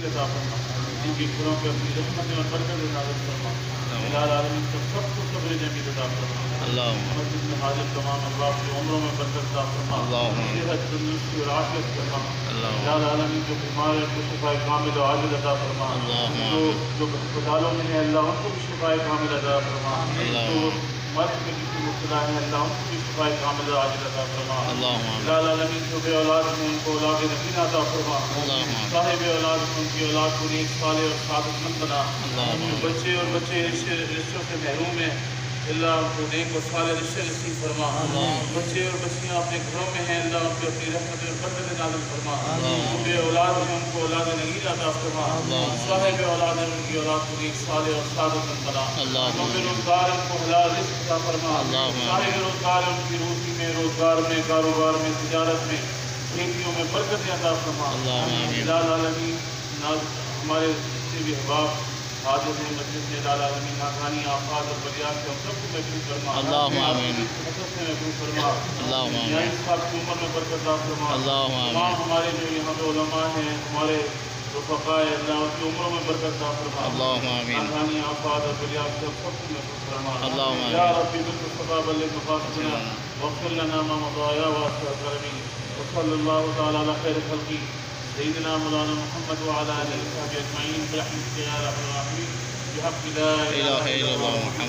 عطا فرما، ان کے گھروں پہ اپنی رحمتیں اور برکت نازل فرما، الہ العالمین سب کو صبر جمیل عطا فرما، مسجد میں حاضر تمام احباب کی عمروں میں برکت عطا فرما، صحت تندرستی اور عافیت فرما، الہ العالمین جو بیمار ہے ان کو شفا کامل و عاجل عطا فرما، جو اسپتالوں میں ہیں اللہ ان کو بھی شفا کامل عطا فرما، جو مرض میں کسی مبتلا ہے اللہ ان کو بھی شفا کامل عاجل عطا فرما، الہ العالمین جو بے اولاد ہیں ان کو اولاد نبینا عطا فرما، صاحب اولاد ان کی اولاد کو نیک صالح اور سعادت مند بنا، جو بچے اور بچے رشتوں سے محروم ہیں اللہ ان کو نیک اور صالح رشتے نصیب فرما، بچے اور بچیاں اپنے گھروں میں ہیں اللہ ان کو اپنی رحمت اور برکت نازل فرما، جو بے اولاد ہیں ان کو اولاد نگین عطا فرما، صاحب اولاد ہیں ان کی اولاد کو نیک صالح اور سعادت مند بنا، جو بے روزگار ان کو حلال رزق عطا فرما، صاحب روزگار ان کی روزی میں روزگار میں کاروبار میں تجارت میں کھیتیوں میں برکت عطا فرما، الہ العالمین ہمارے جتنے بھی احباب حاضر ہیں مسجد میں الہ العالمین ناکانی آفات اور بلیات سے ہم سب کو محفوظ فرما، حسد سے محفوظ فرما، یعنی صاحب کی عمر میں برکت عطا فرما، تمام ہمارے جو یہاں پہ علماء ہیں ہمارے رفقاء اللہ ان کی عمروں میں برکت عطا فرما، ناکانی آفات اور بلیات سے ہم سب کو محفوظ فرما، یا ربی بالمصطفیٰ بلغ مقاصدنا واغفر لنا ما مضى يا واسع الكرم، وصلی اللہ تعالی علی خیر خلقی سیدنا مولانا محمد وعلى آلہ وصحبہ اجمعین برحمتک یا ارحم الراحمین بحق لا الہ الا اللہ محمد